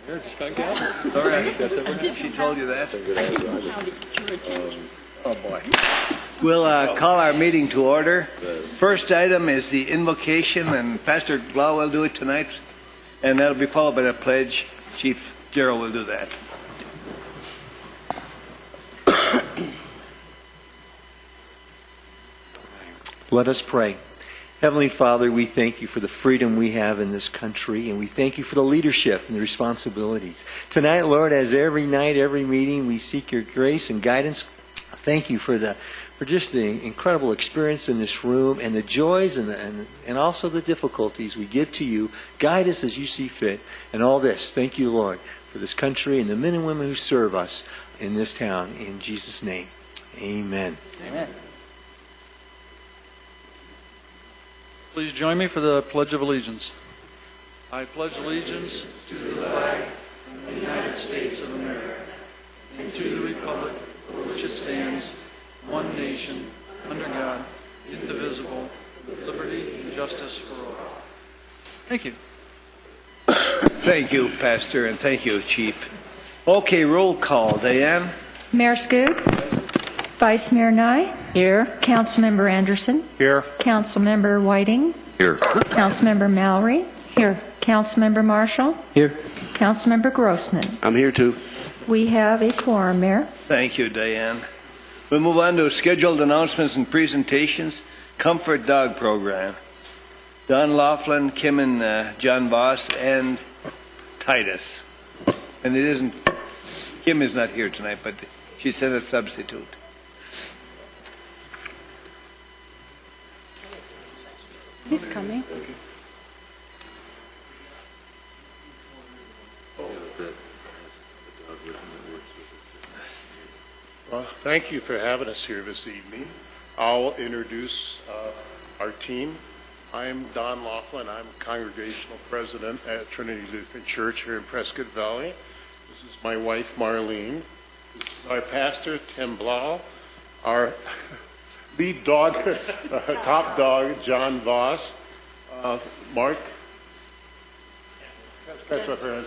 You're just going to get all right. That's everything. She told you that. Oh, boy. We'll call our meeting to order. First item is the invocation, and Pastor Glau will do it tonight, and that'll be followed by the pledge. Chief Gerald will do that. Let us pray. Heavenly Father, we thank you for the freedom we have in this country, and we thank you for the leadership and the responsibilities. Tonight, Lord, as every night, every meeting, we seek your grace and guidance. Thank you for just the incredible experience in this room and the joys and also the difficulties we give to you. Guide us as you see fit. And all this, thank you, Lord, for this country and the men and women who serve us in this town. In Jesus' name, amen. Amen. Please join me for the Pledge of Allegiance. I pledge allegiance to the flag of the United States of America and to the republic for which it stands, one nation, under God, indivisible, with liberty and justice for all. Thank you. Thank you, Pastor, and thank you, Chief. Okay, roll call. Diane? Mayor Skoog. Vice Mayor Nye. Here. Councilmember Anderson. Here. Councilmember Whiting. Here. Councilmember Mallory. Here. Councilmember Marshall. Here. Councilmember Grossman. I'm here too. We have a quorum, Mayor. Thank you, Diane. We'll move on to scheduled announcements and presentations. Comfort Dog Program. Don Laughlin, Kim and John Voss, and Titus. And it isn't, Kim is not here tonight, but she sent a substitute. He's coming. Well, thank you for having us here this evening. I'll introduce our team. I'm Don Laughlin. I'm Congregational President at Trinity Lutheran Church here in Prescott Valley. This is my wife, Marlene. This is our pastor, Tim Blau. Our lead dog, top dog, John Voss. Mark. That's up here.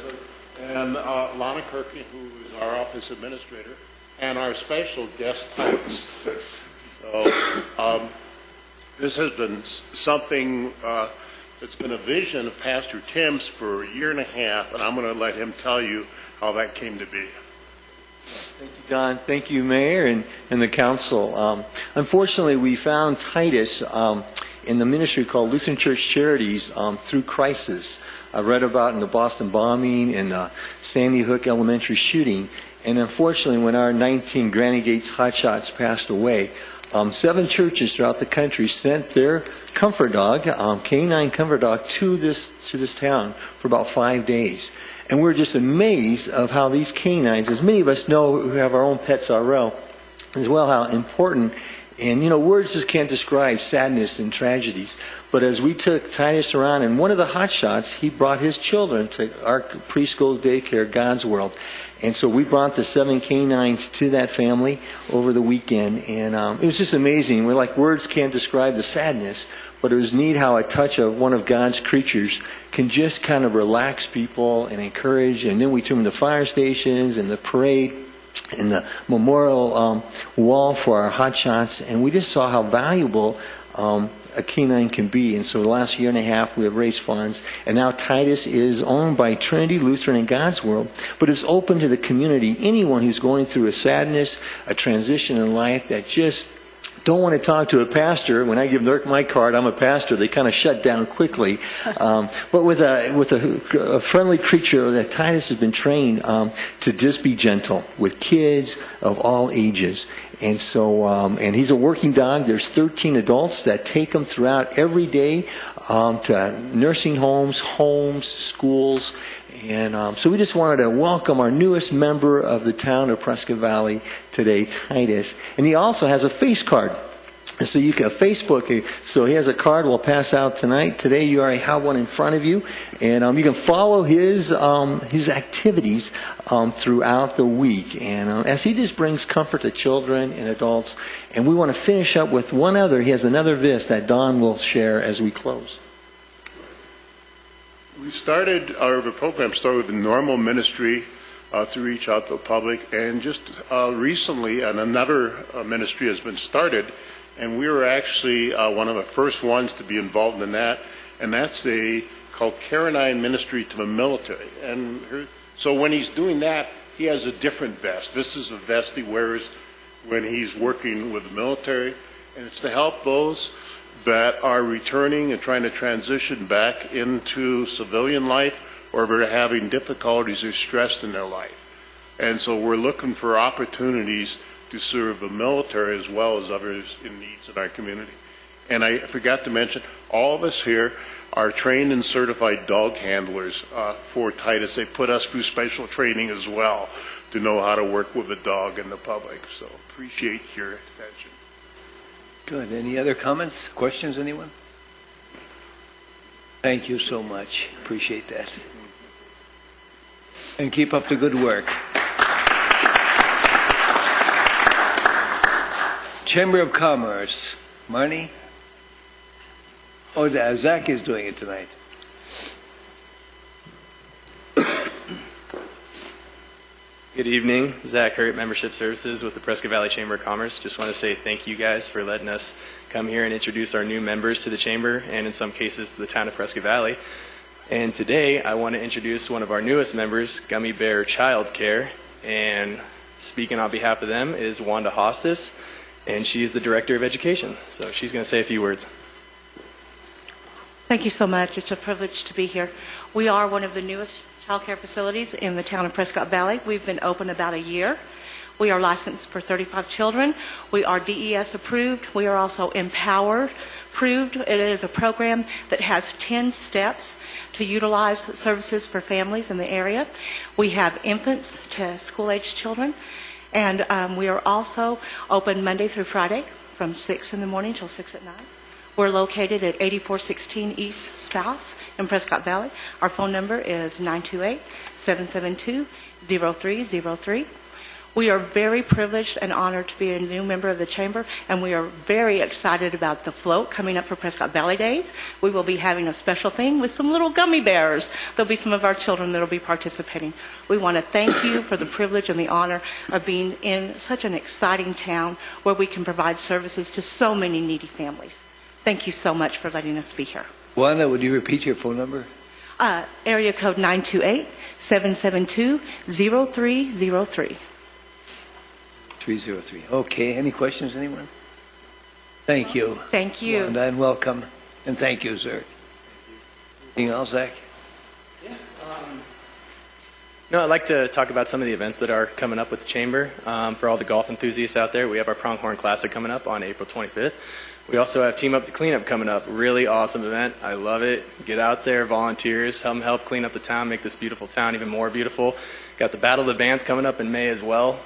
And Lana Kirky, who is our office administrator. And our special guest, Titus. So this has been something that's been a vision of Pastor Tim's for a year and a half, and I'm going to let him tell you how that came to be. Thank you, Don. Thank you, Mayor and the Council. Unfortunately, we found Titus in the ministry called Lutheran Church Charities through crisis. I read about in the Boston bombing and the Sandy Hook Elementary shooting. And unfortunately, when our 19 Granny Gates hotshots passed away, 7 churches throughout the country sent their comfort dog, canine comfort dog, to this town for about 5 days. And we're just amazed of how these canines, as many of us know who have our own pets RL, as well, how important. And, words just can't describe sadness and tragedies. But as we took Titus around, and one of the hotshots, he brought his children to our preschool daycare, God's World. And so we brought the 7 canines to that family over the weekend. And it was just amazing. We're like, words can't describe the sadness. But it was neat how a touch of one of God's creatures can just kind of relax people and encourage. And then we took them to fire stations and the parade and the memorial wall for our hotshots, and we just saw how valuable a canine can be. And so the last year and a half we have raised funds, and now Titus is owned by Trinity Lutheran and God's World, but it's open to the community. Anyone who's going through a sadness, a transition in life that just don't want to talk to a pastor. When I give my card, I'm a pastor, they kind of shut down quickly. But with a friendly creature, that Titus has been trained to just be gentle with kids of all ages. And so, and he's a working dog. There's 13 adults that take him throughout every day to nursing homes, schools. And so we just wanted to welcome our newest member of the town of Prescott Valley today, Titus. And he also has a face card. So you can Facebook. So he has a card we'll pass out tonight. Today you already have one in front of you, and you can follow his activities throughout the week. And as he just brings comfort to children and adults, and we want to finish up with one other. He has another verse that Don will share as we close. The program started with the normal ministry to reach out to the public, and just recently another ministry has been started, and we were actually one of the first ones to be involved in that, and that's called Carinine Ministry to the Military. And so when he's doing that, he has a different vest. This is a vest he wears when he's working with the military, and it's to help those that are returning and trying to transition back into civilian life, or they're having difficulties or stress in their life. And so we're looking for opportunities to serve the military as well as others in needs in our community. And I forgot to mention, all of us here are trained and certified dog handlers for Titus. They put us through special training as well to know how to work with the dog and the public. So appreciate your attention. Good. Any other comments, questions, anyone? Thank you so much. Appreciate that. And keep up the good work. Chamber of Commerce. Marnie? Oh, Zach is doing it tonight. Good evening, Zach Hurt, Membership Services with the Prescott Valley Chamber of Commerce. Just want to say thank you guys for letting us come here and introduce our new members to the Chamber and in some cases to the town of Prescott Valley. And today I want to introduce one of our newest members, Gummy Bear Child Care. And speaking on behalf of them is Wanda Hostis, and she's the Director of Education. So she's going to say a few words. Thank you so much. It's a privilege to be here. We are one of the newest child care facilities in the town of Prescott Valley. We've been open about a year. We are licensed for 35 children. We are DES approved. We are also Empower approved. It is a program that has 10 steps to utilize services for families in the area. We have infants to school-age children, and we are also open Monday through Friday from 6 in the morning till 6 at night. We're located at 8416 East Spouse in Prescott Valley. Our phone number is 928-772-0303. We are very privileged and honored to be a new member of the Chamber, and we are very excited about the float coming up for Prescott Valley Days. We will be having a special thing with some little gummy bears. There'll be some of our children that will be participating. We want to thank you for the privilege and the honor of being in such an exciting town where we can provide services to so many needy families. Thank you so much for letting us be here. Wanda, would you repeat your phone number? Area code 928-772-0303. 303. Okay. Any questions, anyone? Thank you. Thank you. Wanda, and welcome. And thank you, sir. Anything else, Zach? No, I'd like to talk about some of the events that are coming up with the Chamber. For all the golf enthusiasts out there, we have our Pronghorn Classic coming up on April 25th. We also have Team Up to Clean Up coming up. Really awesome event. I love it. Get out there, volunteers, help clean up the town, make this beautiful town even more beautiful. Got the Battle of the Bands coming up in May as well.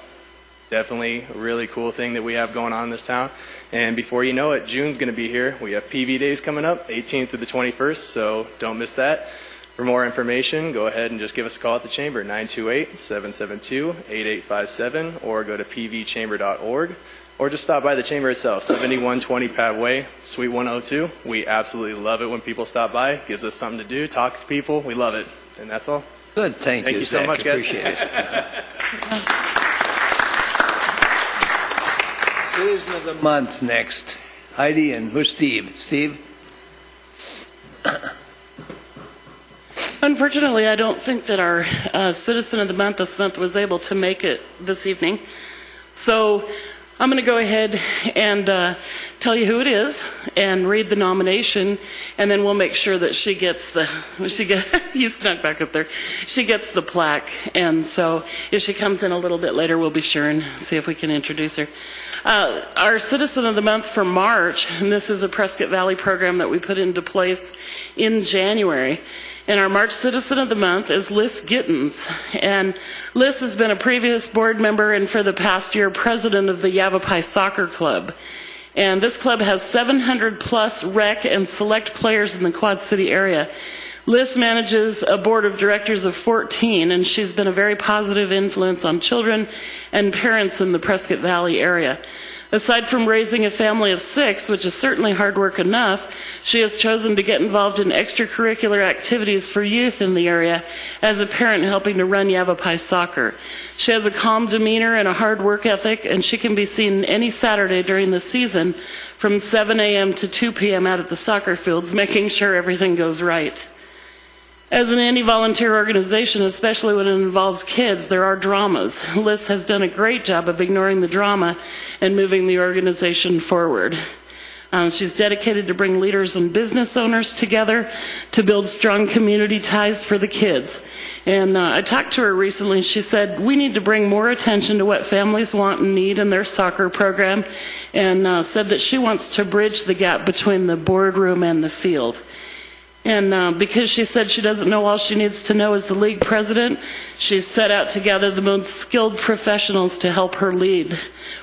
Definitely a really cool thing that we have going on in this town. And before you know it, June's going to be here. We have PV Days coming up, 18th to the 21st, so don't miss that. For more information, go ahead and just give us a call at the Chamber, 928-772-8857, or go to pvchamber.org. Or just stop by the Chamber itself, 7120 Pat Way, Suite 102. We absolutely love it when people stop by. Gives us something to do, talk to people. We love it. And that's all. Good. Thank you, so Zach. much, guys. Appreciate it. Citizen of the Month next. Heidi, and who's Steve? Steve? Unfortunately, I don't think that our Citizen of the Month this month was able to make it this evening. So I'm going to go ahead and tell you who it is and read the nomination, and then we'll make sure that she gets you snuck back up there. She gets the plaque, and so if she comes in a little bit later, we'll be sure and see if we can introduce her. Our Citizen of the Month for March, and this is a Prescott Valley program that we put into place in January. And our March Citizen of the Month is Liz Gittens. And Liz has been a previous board member and for the past year president of the Yavapai Soccer Club. And this club has 700 plus rec and select players in the Quad City area. Liz manages a board of directors of 14, and she's been a very positive influence on children and parents in the Prescott Valley area. Aside from raising a family of 6, which is certainly hard work enough, she has chosen to get involved in extracurricular activities for youth in the area as a parent helping to run Yavapai Soccer. She has a calm demeanor and a hard work ethic, and she can be seen any Saturday during the season from 7 a.m. to 2 p.m. out at the soccer fields, making sure everything goes right. As an anti-volunteer organization, especially when it involves kids, there are dramas. Liz has done a great job of ignoring the drama and moving the organization forward. She's dedicated to bring leaders and business owners together to build strong community ties for the kids. And I talked to her recently, and she said, we need to bring more attention to what families want and need in their soccer program, and said that she wants to bridge the gap between the boardroom and the field. And because she said she doesn't know all she needs to know as the league president, she's set out to gather the most skilled professionals to help her lead.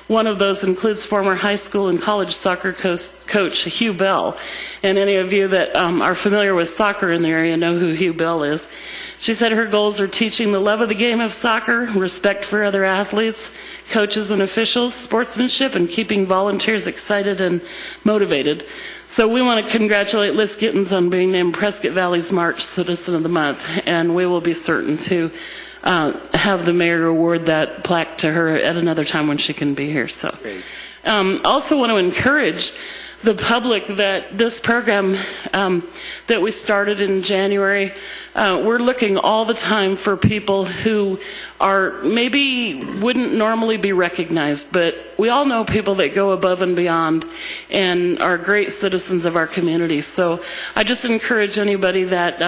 One of those includes former high school and college soccer coach Hugh Bell. And any of you that are familiar with soccer in the area know who Hugh Bell is. She said her goals are teaching the love of the game of soccer, respect for other athletes, coaches and officials, sportsmanship, and keeping volunteers excited and motivated. So we want to congratulate Liz Gittens on being named Prescott Valley's March Citizen of the Month, and we will be certain to have the mayor award that plaque to her at another time when she can be here. So, also want to encourage the public that this program that we started in January, we're looking all the time for people who are maybe wouldn't normally be recognized, but we all know people that go above and beyond and are great citizens of our community. So I just encourage anybody that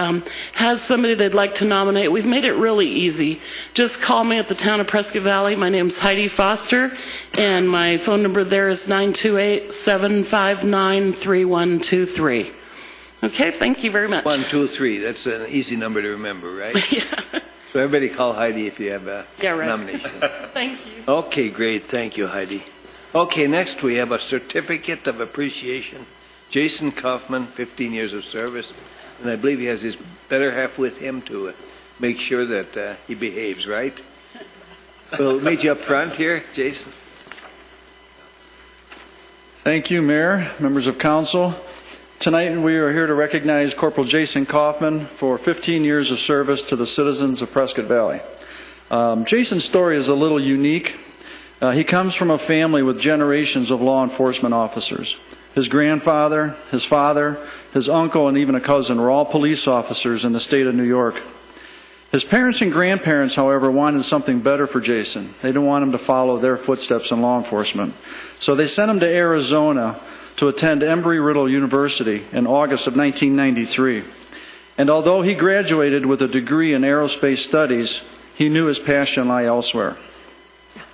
has somebody they'd like to nominate. We've made it really easy. Just call me at the Town of Prescott Valley. My name's Heidi Foster, and my phone number there is 928-759-3123. Okay, thank you very much. 123. That's an easy number to remember, right? Yeah. So everybody call Heidi if you have a nomination. Thank you. Okay, great. Thank you, Heidi. Okay, next we have a certificate of appreciation. Jason Kaufman, 15 years of service, and I believe he has his better half with him to make sure that he behaves, right? We'll meet you up front here, Jason. Thank you, Mayor, members of council. Tonight we are here to recognize Corporal Jason Kaufman for 15 years of service to the citizens of Prescott Valley. Jason's story is a little unique. He comes from a family with generations of law enforcement officers. His grandfather, his father, his uncle, and even a cousin were all police officers in the state of New York. His parents and grandparents, however, wanted something better for Jason. They didn't want him to follow their footsteps in law enforcement. So they sent him to Arizona to attend Embry-Riddle University in August of 1993. And although he graduated with a degree in aerospace studies, he knew his passion lay elsewhere.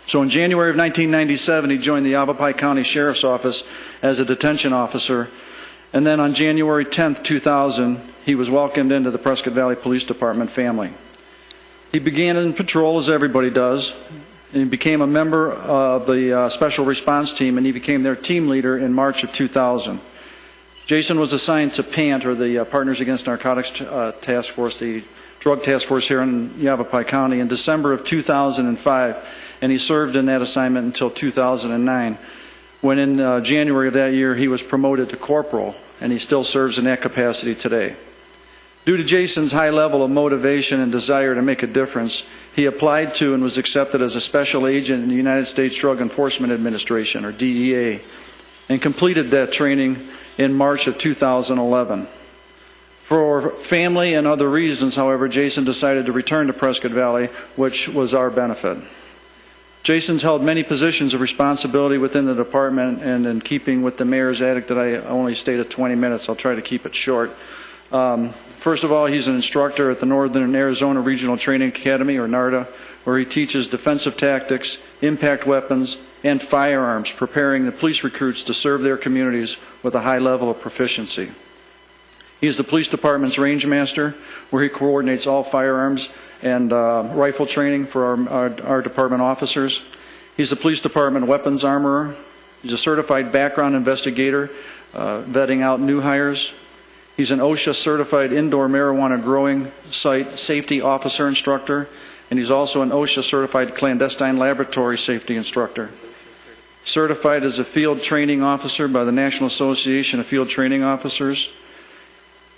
So in January of 1997, he joined the Yavapai County Sheriff's Office as a detention officer. And then on January 10th, 2000, he was welcomed into the Prescott Valley Police Department family. He began in patrol, as everybody does, and he became a member of the Special Response Team, and he became their team leader in March of 2000. Jason was assigned to PANT, or the Partners Against Narcotics Task Force, the drug task force here in Yavapai County, in December of 2005, and he served in that assignment until 2009, when in January of that year he was promoted to corporal, and he still serves in that capacity today. Due to Jason's high level of motivation and desire to make a difference, he applied to and was accepted as a special agent in the United States Drug Enforcement Administration, or DEA, and completed that training in March of 2011. For family and other reasons, however, Jason decided to return to Prescott Valley, which was our benefit. Jason's held many positions of responsibility within the department, and in keeping with the mayor's edict that I only stayed at 20 minutes, I'll try to keep it short. First of all, he's an instructor at the Northern Arizona Regional Training Academy, or NARTA, where he teaches defensive tactics, impact weapons, and firearms, preparing the police recruits to serve their communities with a high level of proficiency. He is the police department's range master, where he coordinates all firearms and rifle training for our department officers. He's the police department weapons armorer. He's a certified background investigator, vetting out new hires. He's an OSHA certified indoor marijuana growing site safety officer instructor, and he's also an OSHA certified clandestine laboratory safety instructor. certified as a field training officer by the National Association of Field Training Officers.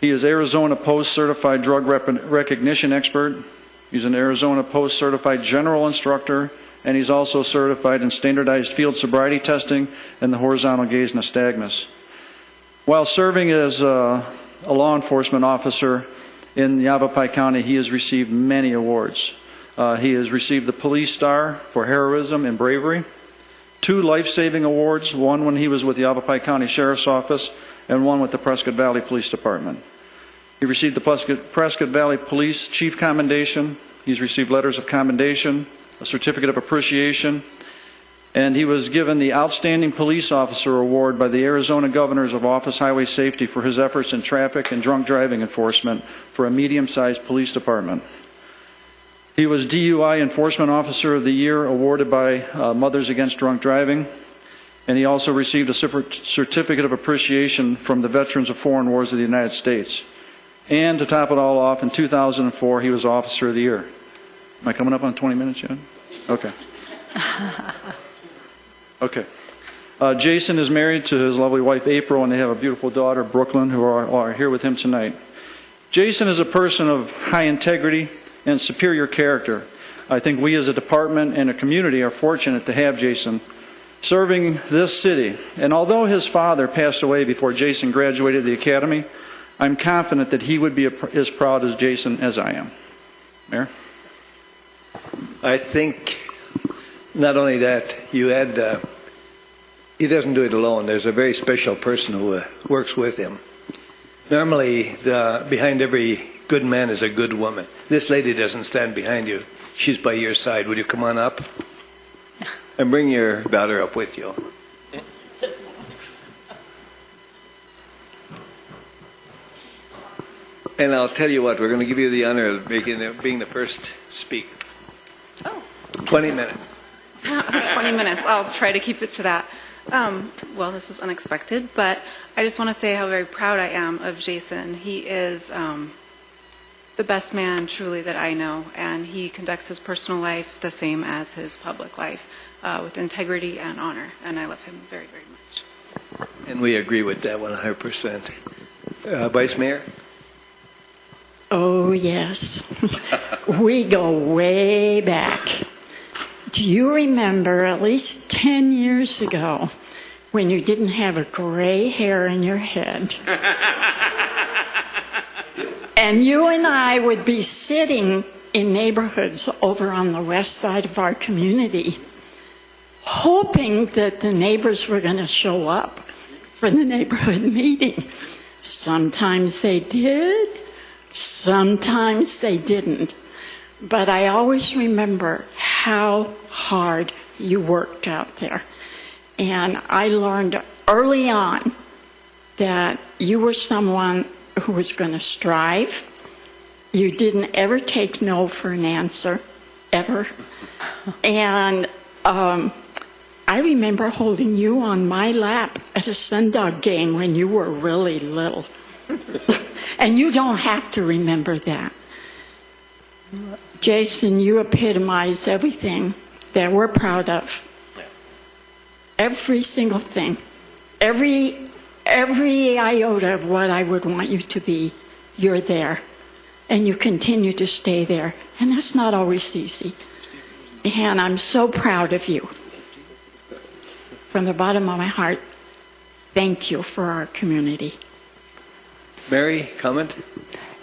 He is Arizona Post Certified Drug Recognition Expert. He's an Arizona Post Certified General Instructor, and he's also certified in standardized field sobriety testing and the horizontal gaze nystagmus. While serving as a law enforcement officer in Yavapai County, he has received many awards. He has received the Police Star for heroism and bravery, 2 life-saving awards, one when he was with the Yavapai County Sheriff's Office and one with the Prescott Valley Police Department. He received the Prescott Valley Police Chief Commendation. He's received letters of commendation, a certificate of appreciation, and he was given the Outstanding Police Officer Award by the Arizona Governors of Office Highway Safety for his efforts in traffic and drunk driving enforcement for a medium-sized police department. He was DUI Enforcement Officer of the Year awarded by Mothers Against Drunk Driving, and he also received a certificate of appreciation from the Veterans of Foreign Wars of the United States. And to top it all off, in 2004, he was Officer of the Year. Am I coming up on 20 minutes yet? Okay. Okay. Jason is married to his lovely wife, April, and they have a beautiful daughter, Brooklyn, who are here with him tonight. Jason is a person of high integrity and superior character. I think we as a department and a community are fortunate to have Jason serving this city. And although his father passed away before Jason graduated the academy, I'm confident that he would be as proud as Jason as I am. Mayor? I think not only that, you had, he doesn't do it alone. There's a very special person who works with him. Normally, behind every good man is a good woman. This lady doesn't stand behind you. She's by your side. Would you come on up? And bring your daughter up with you. And I'll tell you what, we're going to give you the honor of being the first speaker. Oh. 20 minutes. 20 minutes. I'll try to keep it to that. Well, this is unexpected, but I just want to say how very proud I am of Jason. He is the best man, truly, that I know, and he conducts his personal life the same as his public life, with integrity and honor, and I love him very, very much. And we agree with that 100%. Vice Mayor? Oh, yes. We go way back. Do you remember at least 10 years ago when you didn't have a gray hair in your head? And you and I would be sitting in neighborhoods over on the west side of our community, hoping that the neighbors were going to show up for the neighborhood meeting. Sometimes they did. Sometimes they didn't. But I always remember how hard you worked out there. And I learned early on that you were someone who was going to strive. You didn't ever take no for an answer, ever. And I remember holding you on my lap at a Sundog game when you were really little. And you don't have to remember that. Jason, you epitomize everything that we're proud of. Every single thing. Every iota of what I would want you to be, you're there. And you continue to stay there. And that's not always easy. And I'm so proud of you. From the bottom of my heart, thank you for our community. Mary, comment?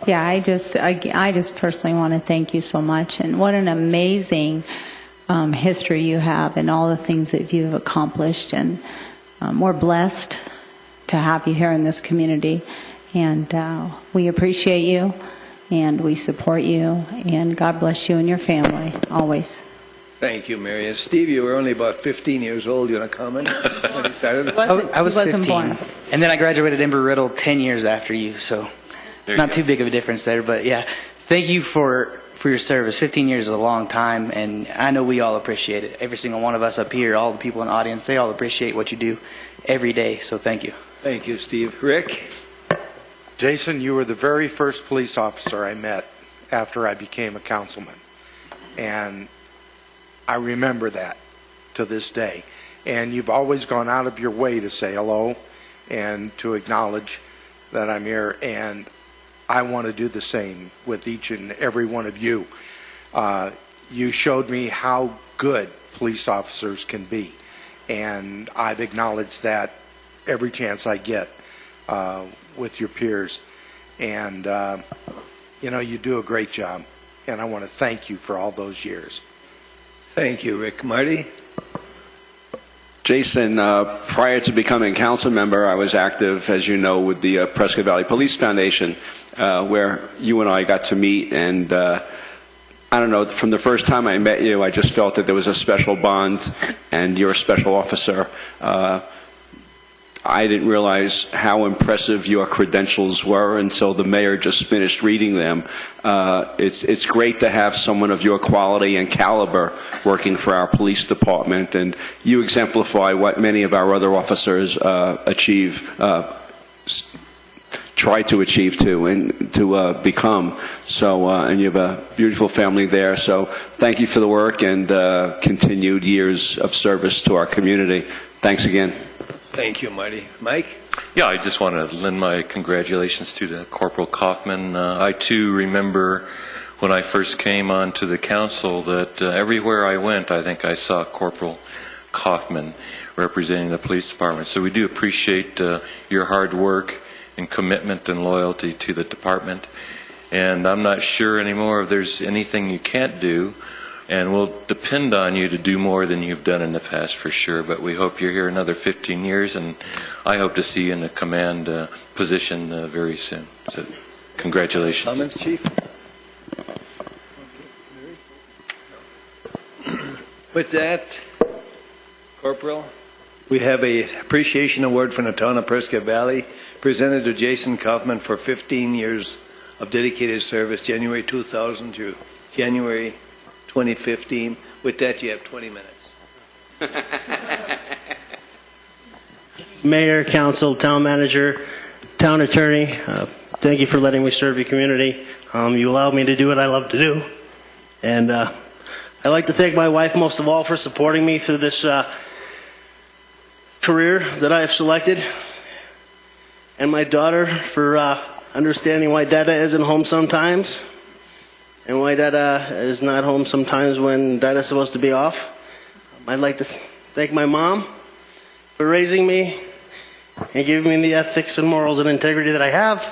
Yeah, I just personally want to thank you so much, and what an amazing history you have and all the things that you've accomplished, and we're blessed to have you here in this community, and we appreciate you, and we support you, and God bless you and your family, always. Thank you, Mary. And Steve, you were only about 15 years old. You want to comment? When you started? I was 15. Born. And then I graduated Embry-Riddle 10 years after you, so not too big of a difference there. But yeah, thank you for your service. 15 years is a long time, and I know we all appreciate it. Every single one of us up here, all the people in the audience, they all appreciate what you do every day, so thank you. Thank you, Steve. Rick? Jason, you were the very first police officer I met after I became a councilman. And I remember that to this day. And you've always gone out of your way to say hello and to acknowledge that I'm here. And I want to do the same with each and every one of you. You showed me how good police officers can be. And I've acknowledged that every chance I get with your peers. And, you do a great job. And I want to thank you for all those years. Thank you, Rick. Marty? Jason, prior to becoming a council member, I was active, as you know, with the Prescott Valley Police Foundation, where you and I got to meet. And I don't know, from the first time I met you, I just felt that there was a special bond, and you're a special officer. I didn't realize how impressive your credentials were until the mayor just finished reading them. It's great to have someone of your quality and caliber working for our police department, and you exemplify what many of our other officers try to achieve and to become. So, and you have a beautiful family there. So, thank you for the work and continued years of service to our community. Thanks again. Thank you, Marty. Mike? Yeah, I just want to lend my congratulations to Corporal Kaufman. I, too, remember when I first came onto the council that everywhere I went, I think I saw Corporal Kaufman representing the police department. So we do appreciate your hard work and commitment and loyalty to the department. And I'm not sure anymore if there's anything you can't do, and we'll depend on you to do more than you've done in the past for sure. But we hope you're here another 15 years, and I hope to see you in a command position very soon. So congratulations. Comments, Chief? With that, Corporal, we have a appreciation award from the town of Prescott Valley presented to Jason Kaufman for 15 years of dedicated service, January 2000 to January 2015. With that, you have 20 minutes. Mayor, council, town manager, town attorney, thank you for letting me serve your community. You allowed me to do what I love to do. And I'd like to thank my wife most of all for supporting me through this career that I have selected. And my daughter for understanding why Dada isn't home sometimes. And why Dada is not home sometimes when Dada's supposed to be off. I'd like to thank my mom for raising me and giving me the ethics and morals and integrity that I have.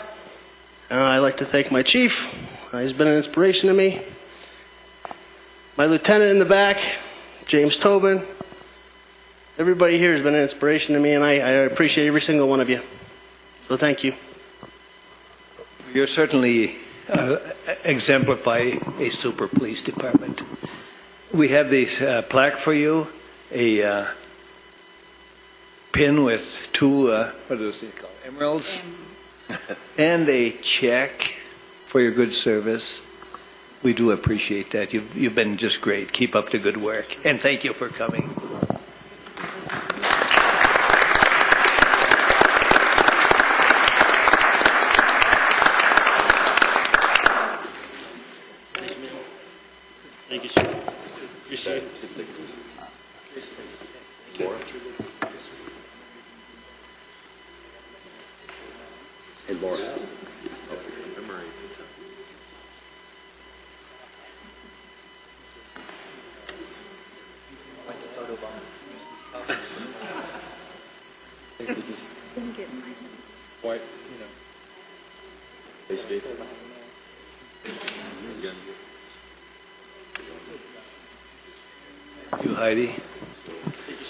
I'd like to thank my chief. He's been an inspiration to me. My lieutenant in the back, James Tobin. Everybody here has been an inspiration to me, and I appreciate every single one of you. So thank you. You're certainly exemplify a super police department. We have this plaque for you, a pin with two, what is it called, emeralds, and a check for your good service. We do appreciate that. You've been just great. Keep up the good work, and thank you for coming. Thank you, sir. Appreciate it. Hey, Laura. White, Thank you, Heidi.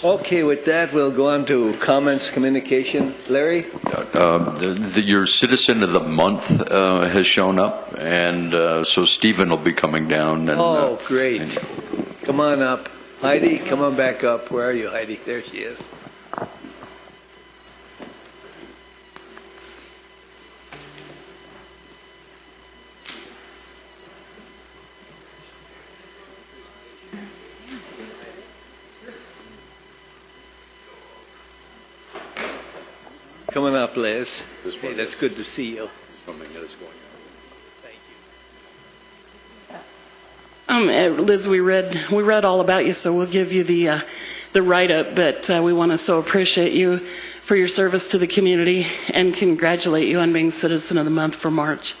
Okay, with that, we'll go on to comments, communication. Larry? Your Citizen of the Month has shown up, and so Stephen will be coming down. And, great. Come on up. Heidi, come on back up. Where are you, Heidi? There she is. Come on up, Liz. Hey, that's good to see you. Liz, we read all about you, so we'll give you the the write-up, but we want to so appreciate you for your service to the community and congratulate you on being Citizen of the Month for March.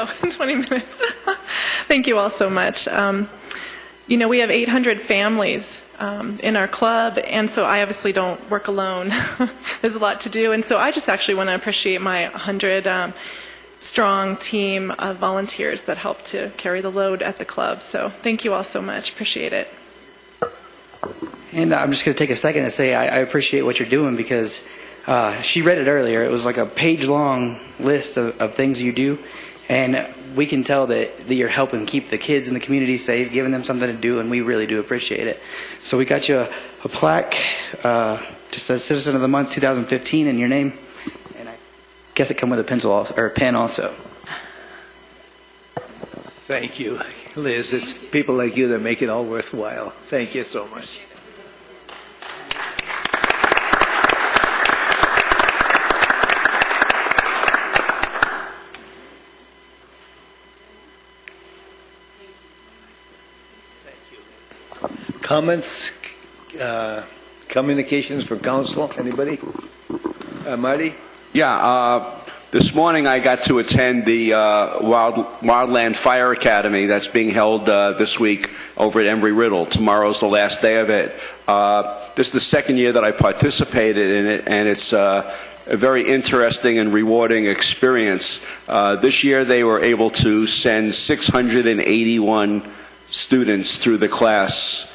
Oh, 20 minutes. Thank you all so much. You know, we have 800 families in our club, and so I obviously don't work alone. There's a lot to do, and so I just actually want to appreciate my 100 strong team of volunteers that help to carry the load at the club. So thank you all so much. Appreciate it. And I'm just going to take a second to say I appreciate what you're doing, because she read it earlier. It was like a page-long list of things you do, and we can tell that you're helping keep the kids in the community safe, giving them something to do, and we really do appreciate it. So we got you a plaque, just says Citizen of the Month 2015 in your name, and I guess it comes with a pencil or a pen also. Thank you, Liz. It's people like you that make it all worthwhile. Thank you so much. Comments, communications from council, anybody? Marty? Yeah, this morning I got to attend the Wildland Fire Academy that's being held this week over at Embry-Riddle. Tomorrow's the last day of it. This is the second year that I participated in it, and it's a very interesting and rewarding experience. This year they were able to send 681 students through the class.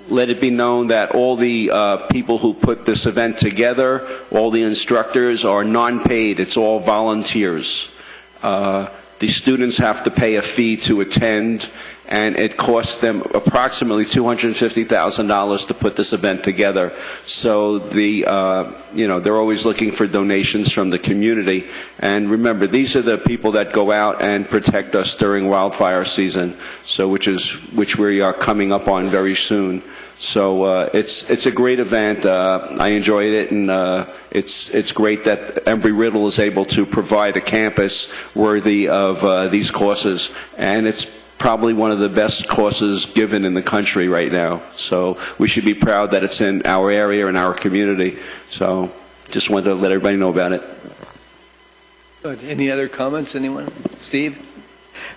Let it be known that all the people who put this event together, all the instructors, are non-paid. It's all volunteers. The students have to pay a fee to attend, and it costs them approximately $250,000 to put this event together. So they're always looking for donations from the community. And remember, these are the people that go out and protect us during wildfire season, so which we are coming up on very soon. So it's a great event. I enjoyed it, and it's great that Embry-Riddle is able to provide a campus worthy of these courses, and it's probably one of the best courses given in the country right now. So we should be proud that it's in our area and our community. So just wanted to let everybody know about it. Good. Any other comments, anyone? Steve?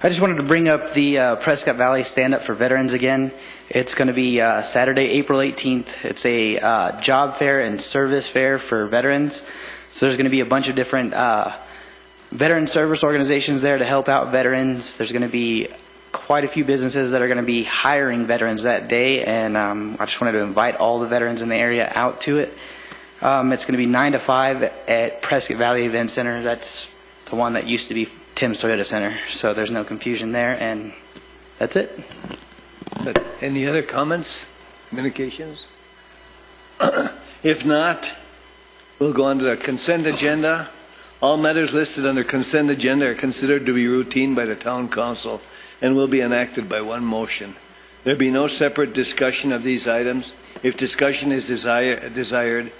I just wanted to bring up the Prescott Valley Stand Up for Veterans again. It's going to be Saturday, April 18th. It's a job fair and service fair for veterans. So there's going to be a bunch of different veteran service organizations there to help out veterans. There's going to be quite a few businesses that are going to be hiring veterans that day, and I just wanted to invite all the veterans in the area out to it. It's going to be 9 to 5 at Prescott Valley Event Center. That's the one that used to be Tim's Toyota Center, so there's no confusion there, and that's it. Good. Any other comments, communications? If not, we'll go on to the consent agenda. All matters listed under consent agenda are considered to be routine by the town council and will be enacted by one motion. There be no separate discussion of these items. If discussion is desired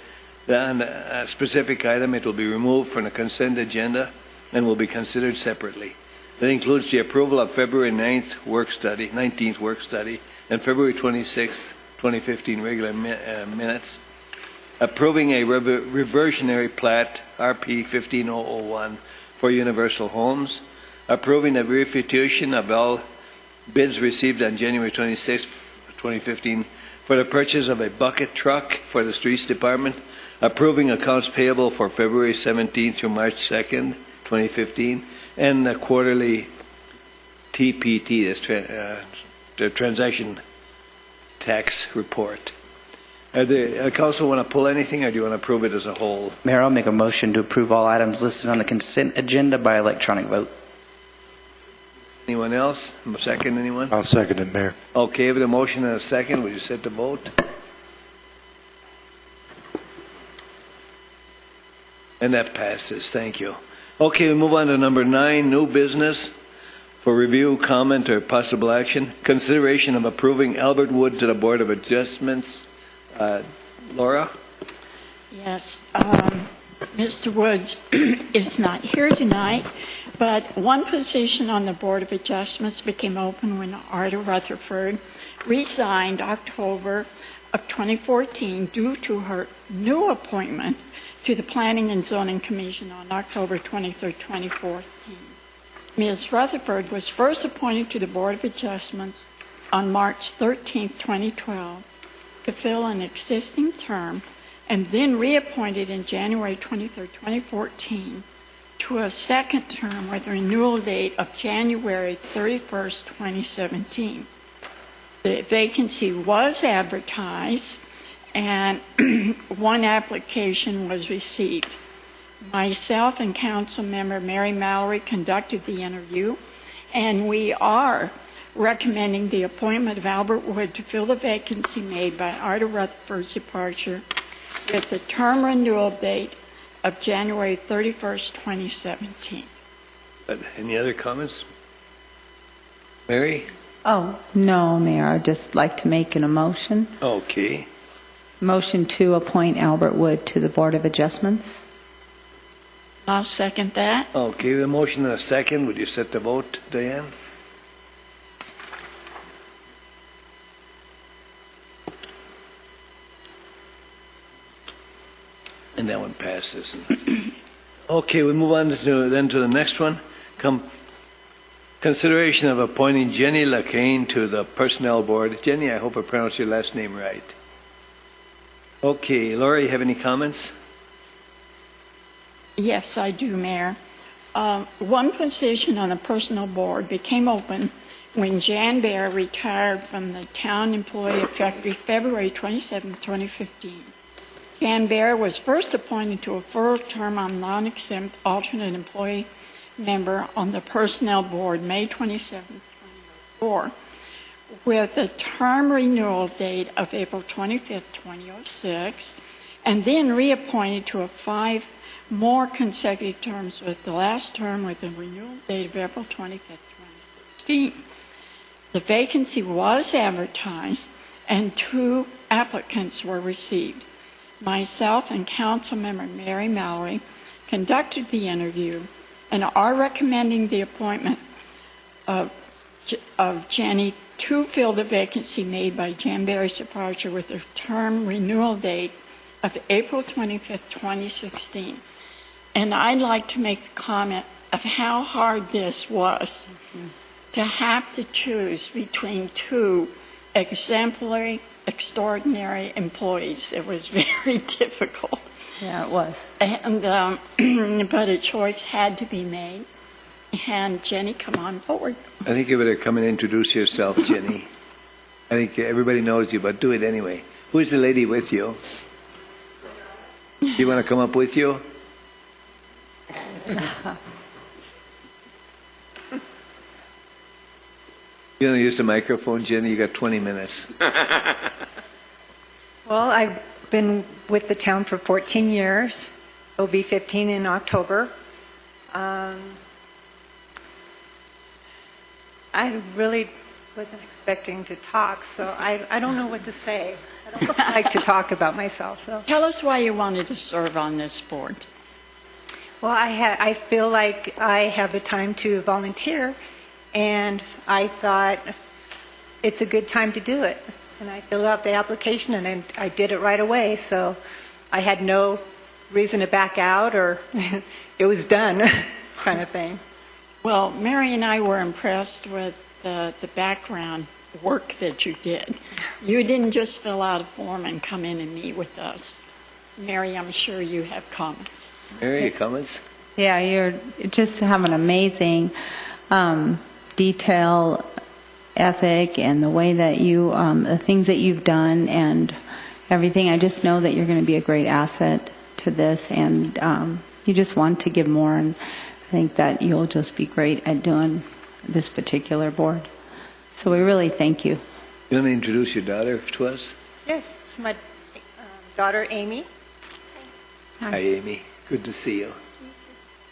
on a specific item, it will be removed from the consent agenda and will be considered separately. That includes the approval of February 19th work study and February 26th, 2015 regular minutes. Approving a reversionary plat, RP 15001, for Universal Homes. Approving a verification of all bids received on January 26, 2015 for the purchase of a bucket truck for the Streets Department. Approving accounts payable for February 17th through March 2nd, 2015. And the quarterly TPT, the transaction tax report. The council want to pull anything, or do you want to approve it as a whole? Mayor, I'll make a motion to approve all items listed on the consent agenda by electronic vote. Anyone else? Second, anyone? I'll second it, Mayor. Okay, with a motion and a second, would you set the vote? And that passes. Thank you. Okay, we move on to number 9, new business for review, comment, or possible action. Consideration of approving Albert Wood to the Board of Adjustments. Laura? Yes. Mr. Woods is not here tonight, but one position on the Board of Adjustments became open when Arda Rutherford resigned October of 2014 due to her new appointment to the Planning and Zoning Commission on October 23, 2014. Ms. Rutherford was first appointed to the Board of Adjustments on March 13, 2012, to fill an existing term, and then reappointed in January 23, 2014, to a second term with a renewal date of January 31, 2017. The vacancy was advertised, and one application was received. Myself and Council Member Mary Mallory conducted the interview, and we are recommending the appointment of Albert Wood to fill the vacancy made by Arda Rutherford's departure with the term renewal date of January 31st, 2017. Any other comments? Mary? Oh, no, Mayor, I'd just like to make an motion. Okay. Motion to appoint Albert Wood to the Board of Adjustments. I'll second that. Okay, the motion and a second. Would you set the vote, Diane? And that one passes. Okay, we move on to the next one. Consideration of appointing Jenny Lacane to the Personnel Board. Jenny, I hope I pronounced your last name right. Okay, Laura, you have any comments? Yes, I do, Mayor. One position on the Personnel Board became open when Jan Bear retired from the town employee effective February 27, 2015. Jan Bear was first appointed to a full term on non-exempt alternate employee member on the Personnel Board May 27, 2004, with a term renewal date of April 25, 2006, and then reappointed to 5 more consecutive terms, with the last term with a renewal date of April 25, 2016. The vacancy was advertised and 2 applicants were received. Myself and Councilmember Mary Mallory conducted the interview and are recommending the appointment of Jenny to fill the vacancy made by Jan Barry's departure with a term renewal date of April 25, 2016. And I'd like to make the comment of how hard this was to have to choose between 2 exemplary, extraordinary employees. It was very difficult. Yeah, it was. And but a choice had to be made. And Jenny, come on forward. I think you better come and introduce yourself, Jenny. I think everybody knows you, but do it anyway. Who is the lady with you? You want to come up with you? You want to use the microphone, Jenny? You got 20 minutes. Well, I've been with the town for 14 years. It'll be 15 in October. I really wasn't expecting to talk, so I don't know what to say. I don't like to talk about myself. So tell us why you wanted to serve on this board. Well, I feel like I have the time to volunteer, and I thought it's a good time to do it. And I filled out the application, and I did it right away, so I had no reason to back out, or it was done kind of thing. Well, Mary and I were impressed with the background work that you did. You didn't just fill out a form and come in and meet with us. Mary, I'm sure you have comments. Mary, your comments? Yeah, you just have an amazing detail ethic and the way that you, the things that you've done and everything. I just know that you're going to be a great asset to this, and you just want to give more, and I think that you'll just be great at doing this particular board. So we really thank you. You want to introduce your daughter to us? Yes, it's my daughter, Amy. Hi, Amy. Good to see you.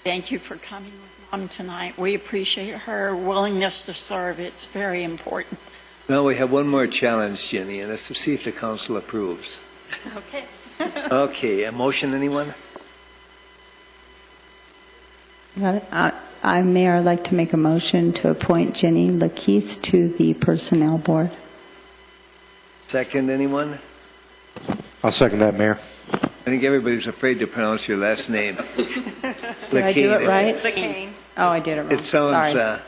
Thank you for coming with Mom tonight. We appreciate her willingness to serve. It's very important. Now we have one more challenge, Jenny, and that's to see if the council approves. Okay. Okay, a motion, anyone? Got it. Mayor, I'd like to make a motion to appoint Jenny Laquise to the Personnel Board. Second, anyone? I'll second that, Mayor. I think everybody's afraid to pronounce your last name. Did I do it right? Oh, I did it wrong. It sounds, Sorry.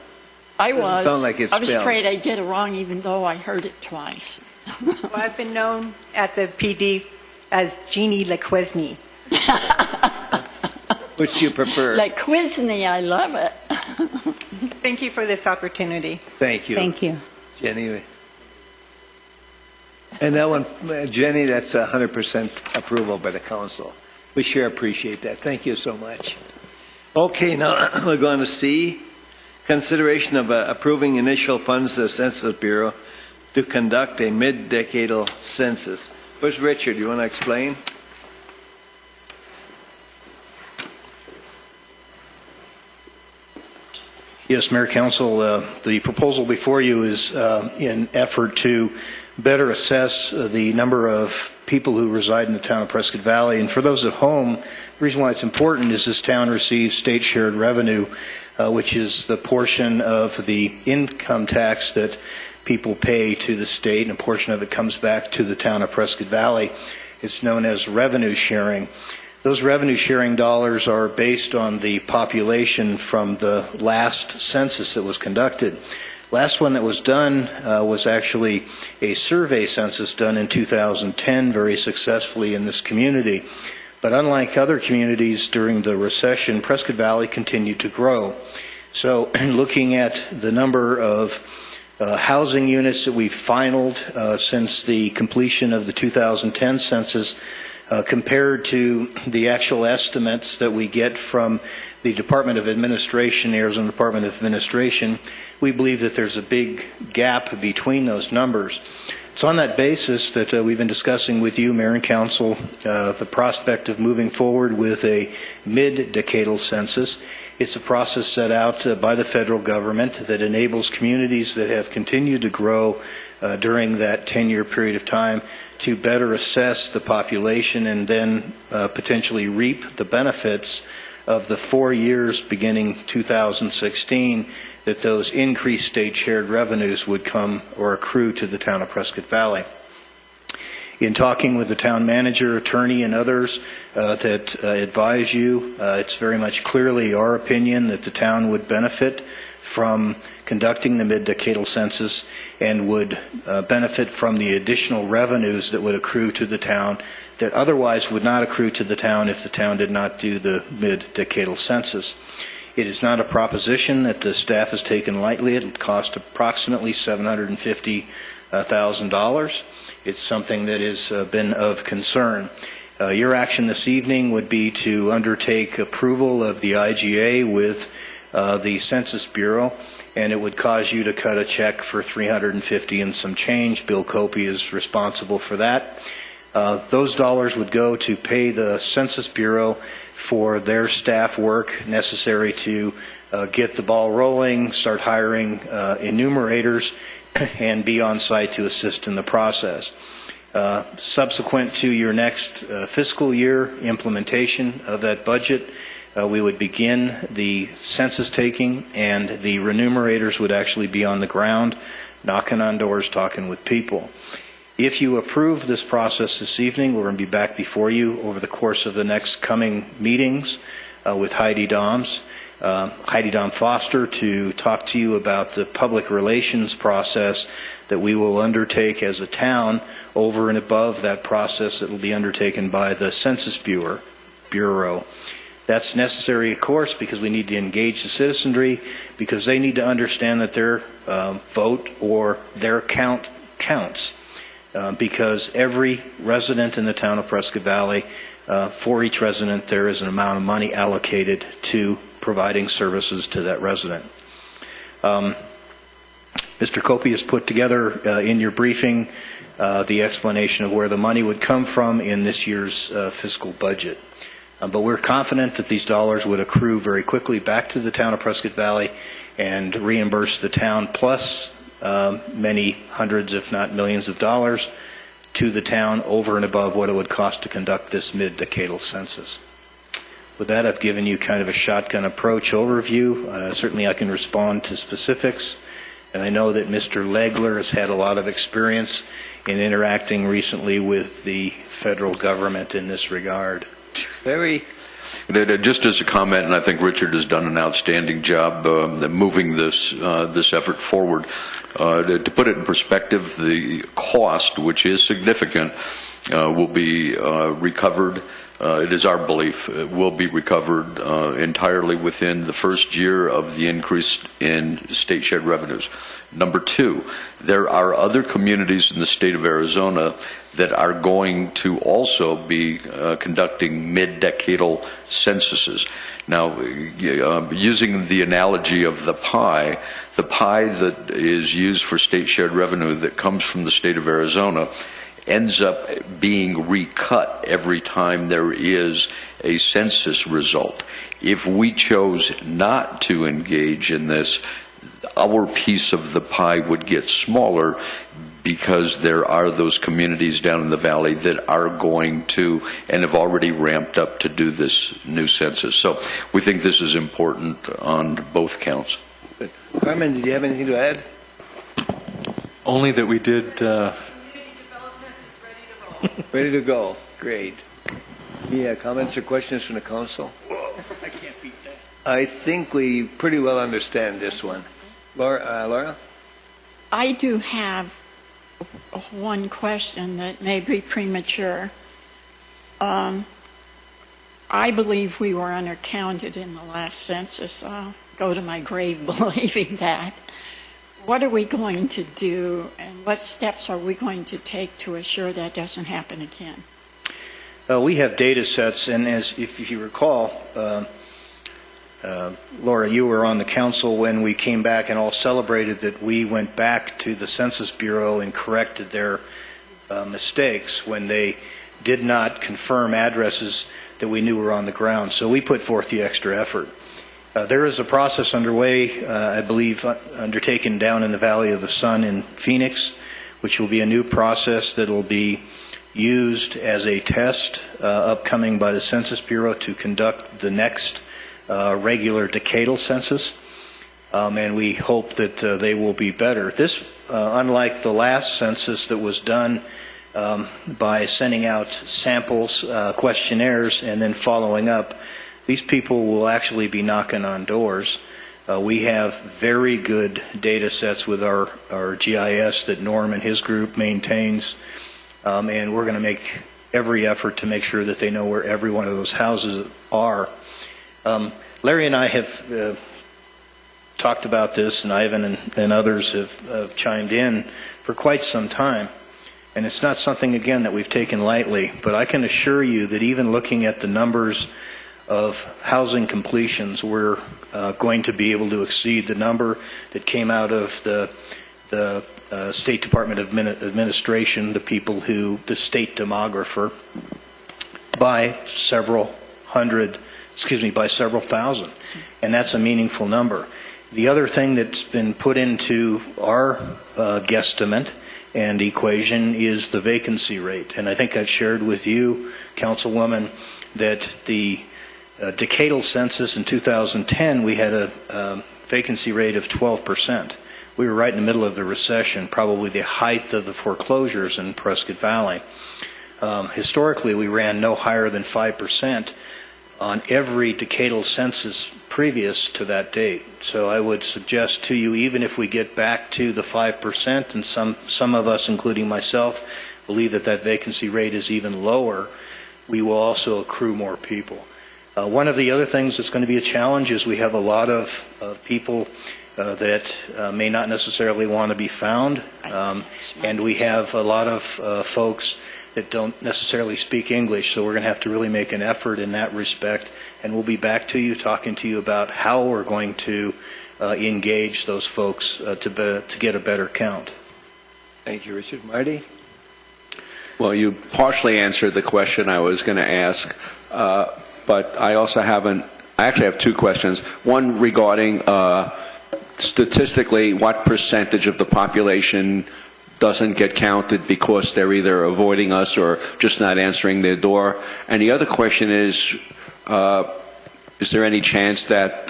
I was. sound like it's I was spelled. afraid I'd get it wrong even though I heard it twice. Well, I've been known at the PD as Jeannie LaQuisney. Which do you prefer? Like Quizny, I love it. Thank you for this opportunity. Thank you. Thank you. Jenny. And that one, Jenny, that's 100% approval by the council. We sure appreciate that. Thank you so much. Okay, now we're going to see consideration of approving initial funds to the Census Bureau to conduct a mid-decadal census. Where's Richard? You want to explain? Yes, Mayor, Council, the proposal before you is in effort to better assess the number of people who reside in the town of Prescott Valley. And for those at home, the reason why it's important is this town receives state shared revenue, which is the portion of the income tax that people pay to the state, and a portion of it comes back to the town of Prescott Valley. It's known as revenue sharing. Those revenue sharing dollars are based on the population from the last census that was conducted. Last one that was done was actually a survey census done in 2010 very successfully in this community. But unlike other communities during the recession, Prescott Valley continued to grow. So looking at the number of housing units that we've finaled since the completion of the 2010 census, compared to the actual estimates that we get from the Department of Administration, Arizona Department of Administration, we believe that there's a big gap between those numbers. It's on that basis that we've been discussing with you, Mayor and Council, the prospect of moving forward with a mid-decadal census. It's a process set out by the federal government that enables communities that have continued to grow during that 10-year period of time to better assess the population and then potentially reap the benefits of the 4 years beginning 2016 that those increased state shared revenues would come or accrue to the town of Prescott Valley. In talking with the town manager, attorney, and others that advise you, it's very much clearly our opinion that the town would benefit from conducting the mid-decadal census and would benefit from the additional revenues that would accrue to the town that otherwise would not accrue to the town if the town did not do the mid-decadal census. It is not a proposition that the staff has taken lightly. It will cost approximately $750,000. It's something that has been of concern. Your action this evening would be to undertake approval of the IGA with the Census Bureau, and it would cause you to cut a check for $350 and some change. Bill Copey is responsible for that. Those dollars would go to pay the Census Bureau for their staff work necessary to get the ball rolling, start hiring enumerators, and be on site to assist in the process. Subsequent to your next fiscal year implementation of that budget, we would begin the census taking, and the remunerators would actually be on the ground, knocking on doors, talking with people. If you approve this process this evening, we're going to be back before you over the course of the next coming meetings with Heidi Dom Foster to talk to you about the public relations process that we will undertake as a town over and above that process that will be undertaken by the Census Bureau. That's necessary, of course, because we need to engage the citizenry, because they need to understand that their vote or their count counts. Because every resident in the town of Prescott Valley, for each resident, there is an amount of money allocated to providing services to that resident. Mr. Copey has put together in your briefing the explanation of where the money would come from in this year's fiscal budget. But we're confident that these dollars would accrue very quickly back to the town of Prescott Valley and reimburse the town, plus many hundreds, if not millions of dollars to the town over and above what it would cost to conduct this mid-decadal census. With that, I've given you kind of a shotgun approach overview. Certainly I can respond to specifics. And I know that Mr. Legler has had a lot of experience in interacting recently with the federal government in this regard. Very. Just as a comment, and I think Richard has done an outstanding job moving this effort forward. To put it in perspective, the cost, which is significant, will be recovered. It is our belief it will be recovered entirely within the first year of the increase in state shared revenues. Number two, there are other communities in the state of Arizona that are going to also be conducting mid-decadal censuses. Now, using the analogy of the pie that is used for state shared revenue that comes from the state of Arizona ends up being recut every time there is a census result. If we chose not to engage in this, our piece of the pie would get smaller because there are those communities down in the valley that are going to and have already ramped up to do this new census. So we think this is important on both counts. Carmen, did you have anything to add? Only that we did... Ready to go. Great. Yeah, comments or questions from the council? I can't beat that. I think we pretty well understand this one. Laura? I do have one question that may be premature. I believe we were undercounted in the last census. I'll go to my grave believing that. What are we going to do, and what steps are we going to take to assure that doesn't happen again? We have data sets, and if you recall, Laura, you were on the council when we came back and all celebrated that we went back to the Census Bureau and corrected their mistakes when they did not confirm addresses that we knew were on the ground. So we put forth the extra effort. There is a process underway, I believe, undertaken down in the Valley of the Sun in Phoenix, which will be a new process that will be used as a test upcoming by the Census Bureau to conduct the next regular decadal census, and we hope that they will be better. This, unlike the last census that was done by sending out samples, questionnaires, and then following up, these people will actually be knocking on doors. We have very good data sets with our GIS that Norm and his group maintains, and we're going to make every effort to make sure that they know where every one of those houses are. Larry and I have talked about this, and Ivan and others have chimed in for quite some time. And it's not something, again, that we've taken lightly, but I can assure you that even looking at the numbers of housing completions, we're going to be able to exceed the number that came out of the State Department of Administration, the state demographer, by several thousand. And that's a meaningful number. The other thing that's been put into our guesstimate and equation is the vacancy rate. And I think I've shared with you, Councilwoman, that the decadal census in 2010, we had a vacancy rate of 12%. We were right in the middle of the recession, probably the height of the foreclosures in Prescott Valley. Historically, we ran no higher than 5% on every decadal census previous to that date. So I would suggest to you, even if we get back to the 5%, and some of us, including myself, believe that vacancy rate is even lower, we will also accrue more people. One of the other things that's going to be a challenge is we have a lot of people that may not necessarily want to be found, and we have a lot of folks that don't necessarily speak English, so we're going to have to really make an effort in that respect, and we'll be back to you talking to you about how we're going to engage those folks to get a better count. Thank you, Richard. Marty? Well, you partially answered the question I was going to ask, but I actually have two questions. One regarding statistically what percentage of the population doesn't get counted because they're either avoiding us or just not answering their door. And the other question is, is there any chance that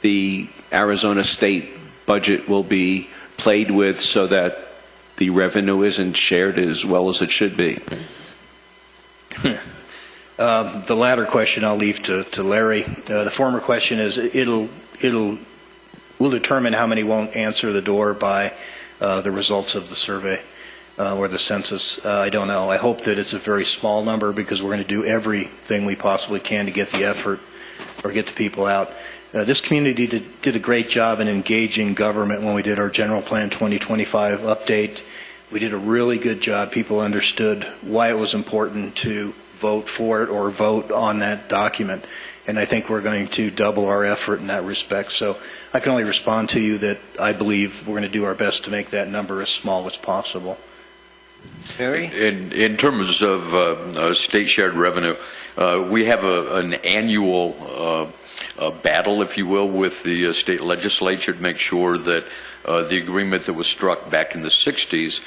the Arizona state budget will be played with so that the revenue isn't shared as well as it should be? The latter question I'll leave to Larry. The former question is we'll determine how many won't answer the door by the results of the survey or the census. I don't know. I hope that it's a very small number because we're going to do everything we possibly can to get the effort or get the people out. This community did a great job in engaging government when we did our General Plan 2025 update. We did a really good job. People understood why it was important to vote for it or vote on that document. And I think we're going to double our effort in that respect. So I can only respond to you that I believe we're going to do our best to make that number as small as possible. Harry? In terms of state shared revenue, we have an annual battle, if you will, with the state legislature to make sure that the agreement that was struck back in the 60s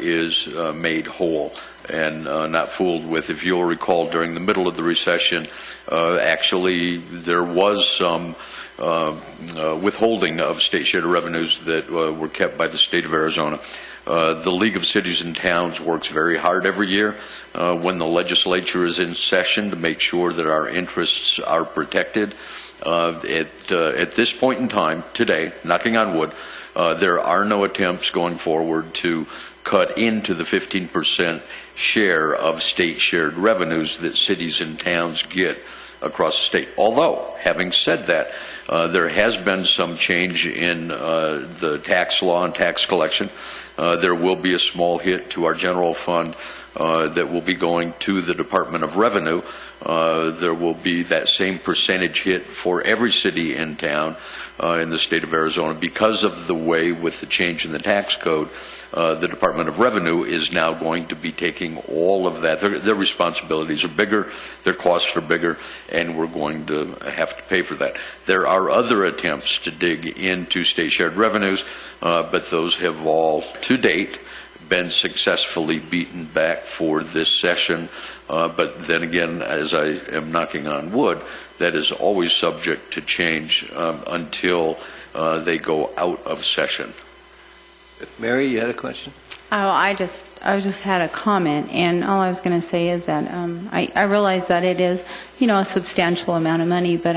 is made whole and not fooled with. If you'll recall, during the middle of the recession, actually there was some withholding of state shared revenues that were kept by the state of Arizona. The League of Cities and Towns works very hard every year when the legislature is in session to make sure that our interests are protected. At this point in time, today, knocking on wood, there are no attempts going forward to cut into the 15% share of state shared revenues that cities and towns get across the state. Although, having said that, there has been some change in the tax law and tax collection. There will be a small hit to our general fund that will be going to the Department of Revenue. There will be that same percentage hit for every city and town in the state of Arizona because of the way, with the change in the tax code, the Department of Revenue is now going to be taking all of that. Their responsibilities are bigger, their costs are bigger, and we're going to have to pay for that. There are other attempts to dig into state shared revenues, but those have all, to date, been successfully beaten back for this session. But then again, as I am knocking on wood, that is always subject to change until they go out of session. Mary, you had a question? Oh, I just had a comment, and all I was going to say is that I realize that it is, a substantial amount of money, but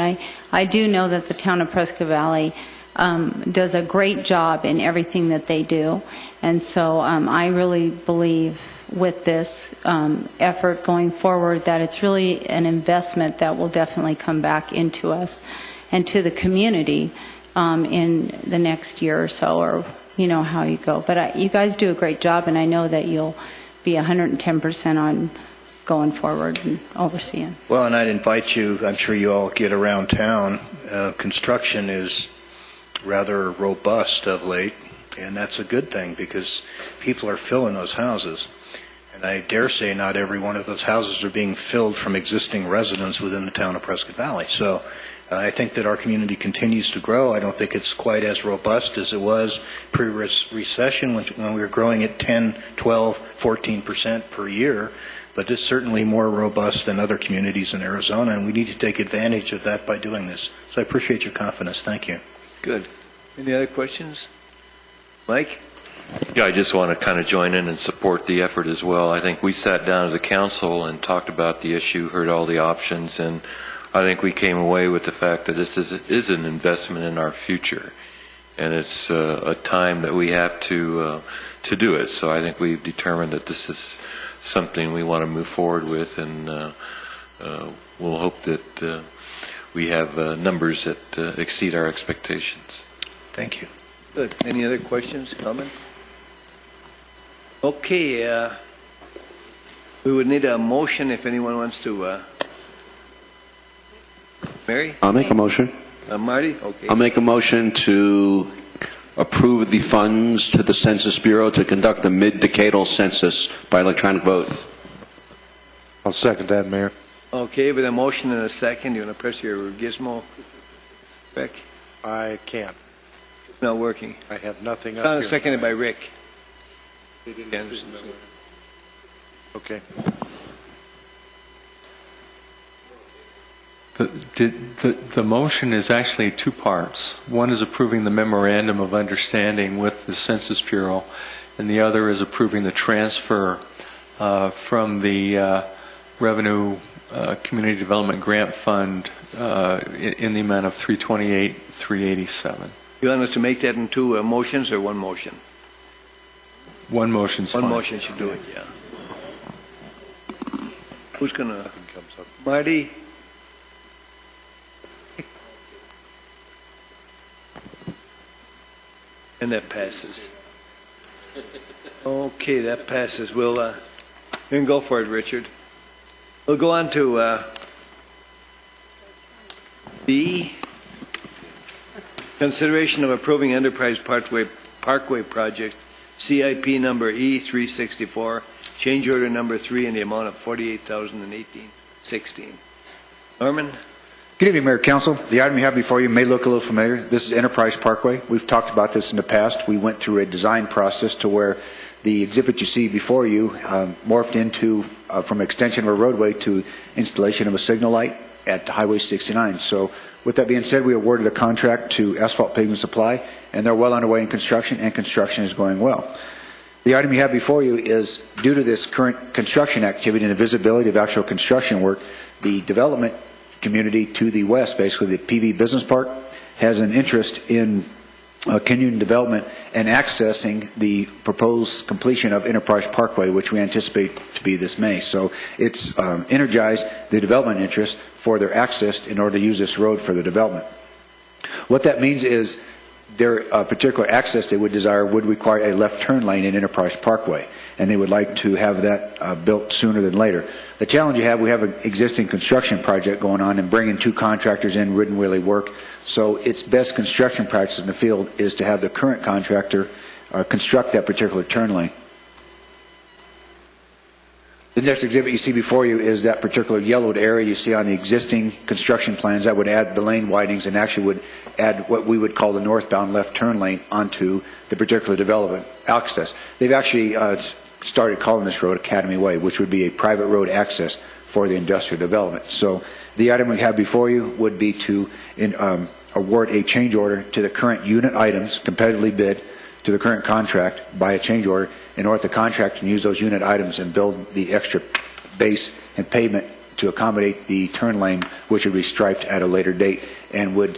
I do know that the town of Prescott Valley does a great job in everything that they do, and so I really believe with this effort going forward that it's really an investment that will definitely come back into us and to the community in the next year or so, or how you go. But you guys do a great job, and I know that you'll be 110% on going forward and overseeing. Well, and I'd invite you, I'm sure you all get around town. Construction is rather robust of late, and that's a good thing because people are filling those houses. And I dare say not every one of those houses are being filled from existing residents within the town of Prescott Valley. So I think that our community continues to grow. I don't think it's quite as robust as it was pre-recession when we were growing at 10, 12, 14% per year, but it's certainly more robust than other communities in Arizona, and we need to take advantage of that by doing this. So I appreciate your confidence. Thank you. Good. Any other questions? Mike? Yeah, I just want to kind of join in and support the effort as well. I think we sat down as a council and talked about the issue, heard all the options, and I think we came away with the fact that this is an investment in our future, and it's a time that we have to do it. So I think we've determined that this is something we want to move forward with, and we'll hope that we have numbers that exceed our expectations. Thank you. Good. Any other questions, comments? Okay. We would need a motion if anyone wants to. Mary? I'll make a motion. Marty? Okay. I'll make a motion to approve the funds to the Census Bureau to conduct the mid-decadal census by electronic vote. I'll second that, Mayor. Okay, with a motion and a second, you want to press your gizmo, Rick? I can't. It's not working. I have nothing up here. Seconded by Rick. Okay. The motion is actually two parts. One is approving the memorandum of understanding with the Census Bureau, and the other is approving the transfer from the Revenue Community Development Grant Fund in the amount of $328,387. You want us to make that in two motions or one motion? One motion's fine. One motion should do it, yeah. Who's going to? Marty? And that passes. Okay, that passes. We'll you can go for it, Richard. We'll go on to B. Consideration of approving Enterprise Parkway Project, CIP number E364, change order number 3 in the amount of $48,018.16. Norman? Good evening, Mayor Council. The item you have before you may look a little familiar. This is Enterprise Parkway. We've talked about this in the past. We went through a design process to where the exhibit you see before you morphed into from extension of a roadway to installation of a signal light at Highway 69. So with that being said, we awarded a contract to Asphalt Pavement Supply, and they're well underway in construction, and construction is going well. The item you have before you is, due to this current construction activity and the visibility of actual construction work, the development community to the west, basically the PV Business Park, has an interest in continuing development and accessing the proposed completion of Enterprise Parkway, which we anticipate to be this May. So it's energized the development interest for their access in order to use this road for the development. What that means is their particular access they would desire would require a left turn lane in Enterprise Parkway, and they would like to have that built sooner than later. The challenge you have, we have an existing construction project going on, and bringing two contractors in wouldn't really work. So its best construction practice in the field is to have the current contractor construct that particular turn lane. The next exhibit you see before you is that particular yellowed area you see on the existing construction plans that would add the lane widenings and actually would add what we would call the northbound left turn lane onto the particular development access. They've actually started calling this road Academy Way, which would be a private road access for the industrial development. So the item we have before you would be to award a change order to the current unit items, competitively bid to the current contract by a change order, in order the contractor can use those unit items and build the extra base and pavement to accommodate the turn lane, which would be striped at a later date, and would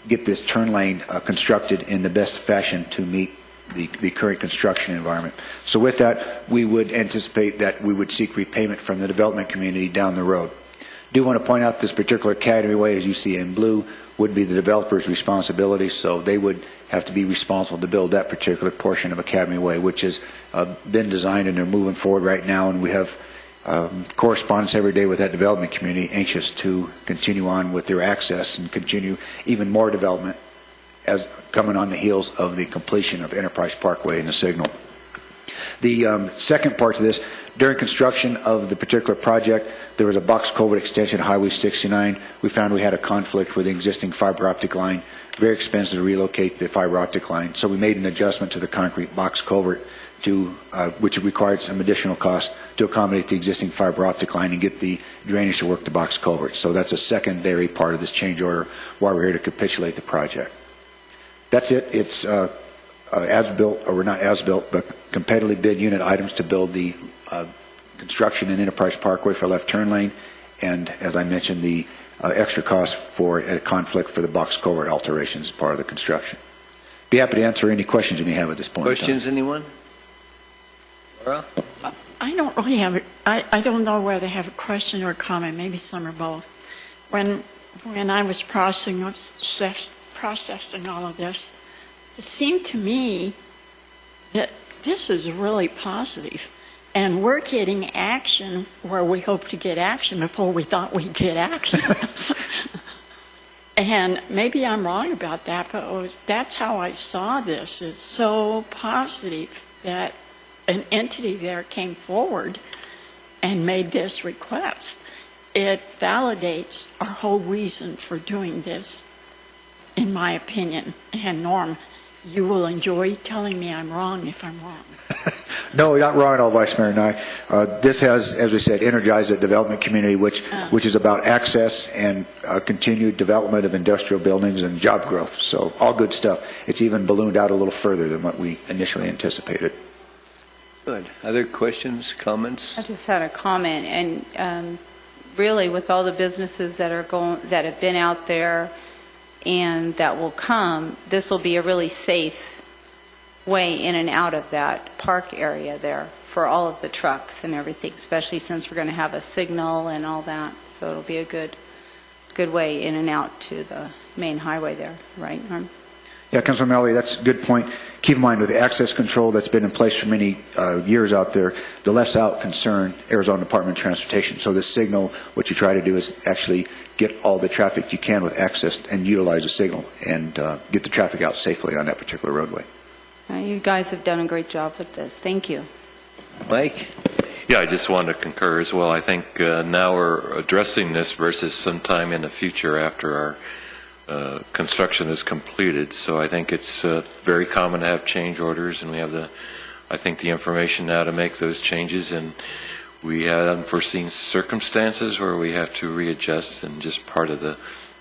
get this turn lane constructed in the best fashion to meet the current construction environment. So with that, we would anticipate that we would seek repayment from the development community down the road. Do want to point out this particular Academy Way, as you see in blue, would be the developer's responsibility, so they would have to be responsible to build that particular portion of Academy Way, which has been designed, and they're moving forward right now, and we have correspondence every day with that development community, anxious to continue on with their access and continue even more development as coming on the heels of the completion of Enterprise Parkway and the signal. The second part to this, during construction of the particular project, there was a box culvert extension of Highway 69. We found we had a conflict with the existing fiber optic line. Very expensive to relocate the fiber optic line, so we made an adjustment to the concrete box culvert, which required some additional cost to accommodate the existing fiber optic line and get the drainage to work the box culvert. So that's a secondary part of this change order while we're here to capitulate the project. That's it. It's as-built, or not as-built, but competitively bid unit items to build the construction in Enterprise Parkway for left turn lane, and as I mentioned, the extra cost for a conflict for the box culvert alterations as part of the construction. Be happy to answer any questions you may have at this point. Questions, anyone? Laura? I don't really have I don't know whether I have a question or a comment, maybe some or both. When I was processing all of this, it seemed to me that this is really positive. And we're getting action where we hope to get action before we thought we'd get action. And maybe I'm wrong about that, but that's how I saw this. It's so positive that an entity there came forward and made this request. It validates our whole reason for doing this, in my opinion. And Norm, you will enjoy telling me I'm wrong if I'm wrong. No, you're not wrong at all, Vice Mayor Nye. This has, as we said, energized the development community, which is about access and continued development of industrial buildings and job growth. So all good stuff. It's even ballooned out a little further than what we initially anticipated. Good. Other questions, comments? I just had a comment, and really, with all the businesses that have been out there and that will come, this will be a really safe way in and out of that park area there for all of the trucks and everything, especially since we're going to have a signal and all that. So it'll be a good way in and out to the main highway there, right, Norm? Yeah, Councilor Mallory, that's a good point. Keep in mind, with the access control that's been in place for many years out there, the left's out concern Arizona Department of Transportation. So the signal, what you try to do is actually get all the traffic you can with access and utilize the signal and get the traffic out safely on that particular roadway. You guys have done a great job with this. Thank you. Mike? Yeah, I just want to concur as well. I think now we're addressing this versus sometime in the future after our construction is completed. So I think it's very common to have change orders, and we have the information now to make those changes. And we had unforeseen circumstances where we have to readjust, and just part of the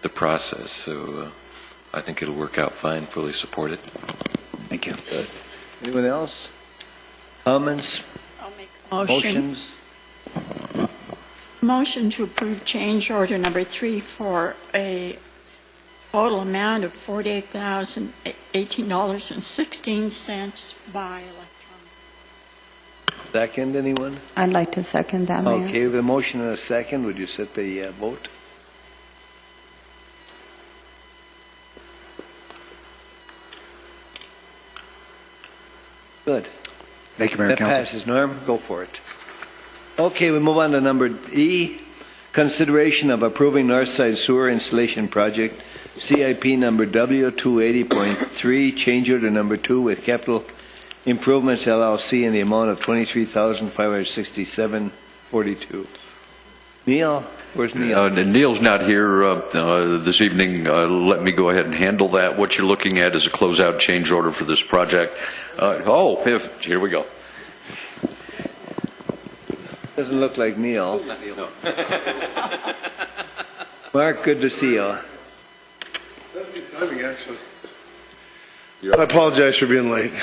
process. So I think it'll work out fine. Fully support it. Thank you. Good. Anyone else? Comments? Motions? Motion to approve change order number 3 for a total amount of $48,018.16 by electronic. Second, anyone? I'd like to second that, Mayor. Okay, with a motion and a second, would you set the vote? Good. Thank you, Mayor and That Council. passes, Norm. Go for it. Okay, we move on to number E, consideration of approving Northside Sewer Installation Project, CIP number W280.3, change order number 2 with Capital Improvements LLC in the amount of $23,567.42. Neil? Where's Neil? Neil's not here this evening. Let me go ahead and handle that. What you're looking at is a closeout change order for this project. Here we go. Doesn't look like Neil. Mark, good to see you. That's good timing, actually. I apologize for being late.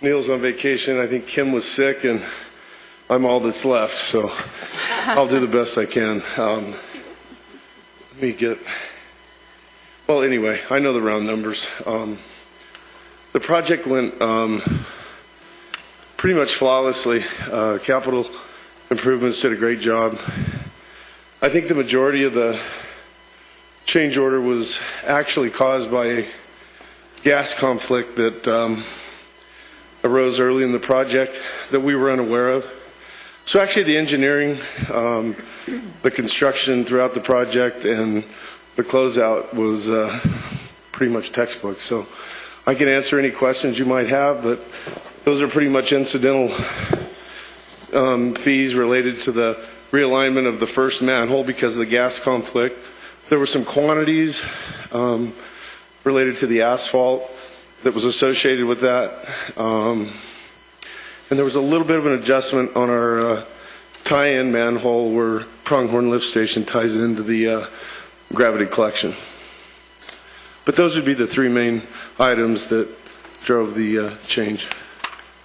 Neil's on vacation. I think Kim was sick, and I'm all that's left, so I'll do the best I can. Anyway, I know the round numbers. The project went pretty much flawlessly. Capital Improvements did a great job. I think the majority of the change order was actually caused by a gas conflict that arose early in the project that we were unaware of. So actually the engineering, the construction throughout the project, and the closeout was pretty much textbook. So I can answer any questions you might have, but those are pretty much incidental fees related to the realignment of the first manhole because of the gas conflict. There were some quantities related to the asphalt that was associated with that. And there was a little bit of an adjustment on our tie-in manhole where Pronghorn Lift Station ties into the gravity collection. But those would be the three main items that drove the change.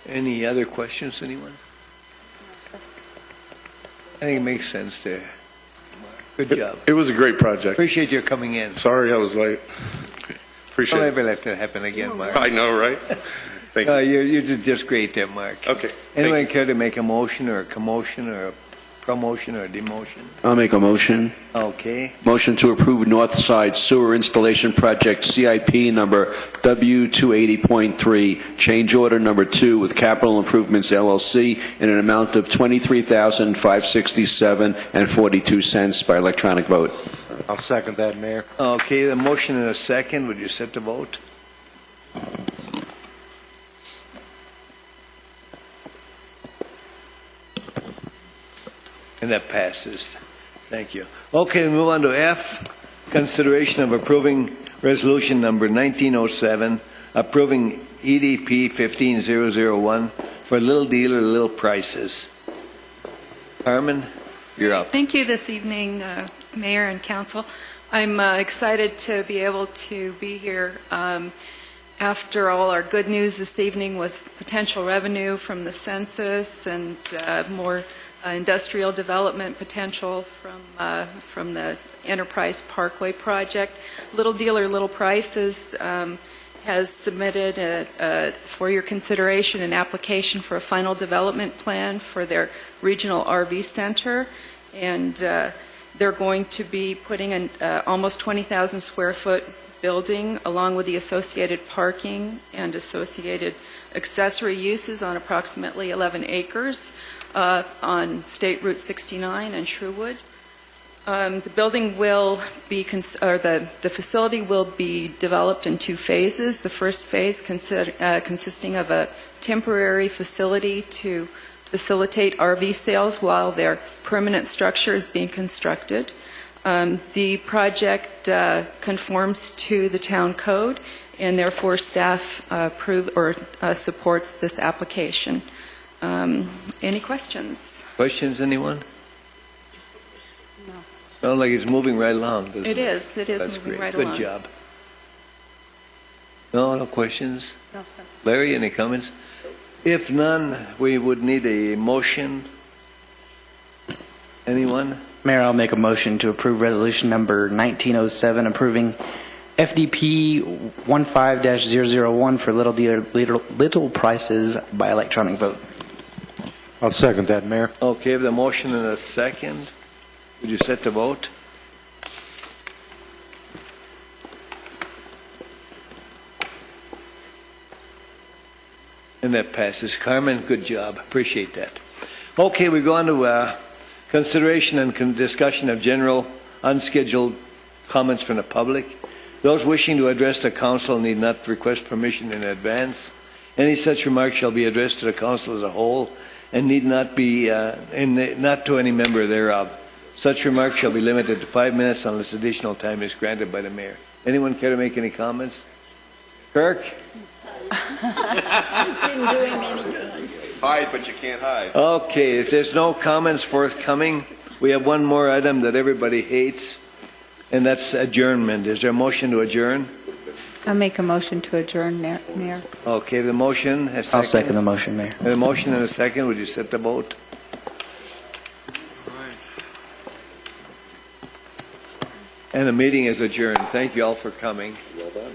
Any other questions, anyone? I think it makes sense there. Good job. It was a great project. Appreciate your coming in. Sorry I was late. Appreciate Don't it. ever let that happen again, Mark. I know, right? Thank you. You did just great there, Mark. Okay. Anyone care to make a motion or a commotion or a promotion or a demotion? I'll make a motion. Okay. Motion to approve Northside Sewer Installation Project CIP number W280.3, change order number 2 with Capital Improvements LLC in an amount of $23,567.42 by electronic vote. I'll second that, Mayor. Okay, the motion and a second. Would you set the vote? And that passes. Thank you. Okay, we move on to F, consideration of approving resolution number 1907, approving EDP 15001 for little dealer, little prices. Carmen, you're up. Thank you this evening, Mayor and Council. I'm excited to be able to be here after all our good news this evening with potential revenue from the census and more industrial development potential from the Enterprise Parkway project. Little Dealer, Little Prices has submitted for your consideration an application for a final development plan for their regional RV center, and they're going to be putting an almost 20,000 square foot building along with the associated parking and associated accessory uses on approximately 11 acres on State Route 69 in Sherwood. The building will be, the facility will be developed in two phases. The first phase consisting of a temporary facility to facilitate RV sales while their permanent structure is being constructed. The project conforms to the town code, and therefore staff supports this application. Any questions? Questions, anyone? Sounds like it's moving right along, doesn't it? It is. It is That's moving great. right Good along. job. No questions? No, sir. Larry, any comments? If none, we would need a motion. Anyone? Mayor, I'll make a motion to approve resolution number 1907, approving FDP 15-001 for little prices by electronic vote. I'll second that, Mayor. Okay, the motion and a second. Would you set the vote? And that passes. Carmen, good job. Appreciate that. Okay, we go on to consideration and discussion of general unscheduled comments from the public. Those wishing to address the council need not request permission in advance. Any such remarks shall be addressed to the council as a whole and need not be not to any member thereof. Such remarks shall be limited to 5 minutes unless additional time is granted by the mayor. Anyone care to make any comments? Kirk? Hide, but you can't hide. Okay, if there's no comments forthcoming, we have one more item that everybody hates, and that's adjournment. Is there a motion to adjourn? I'll make a motion to adjourn, Mayor. Okay, the motion has I'll second the motion, Mayor. And a motion and a second. Would you set the vote? And the meeting is adjourned. Thank you all for coming. Well done.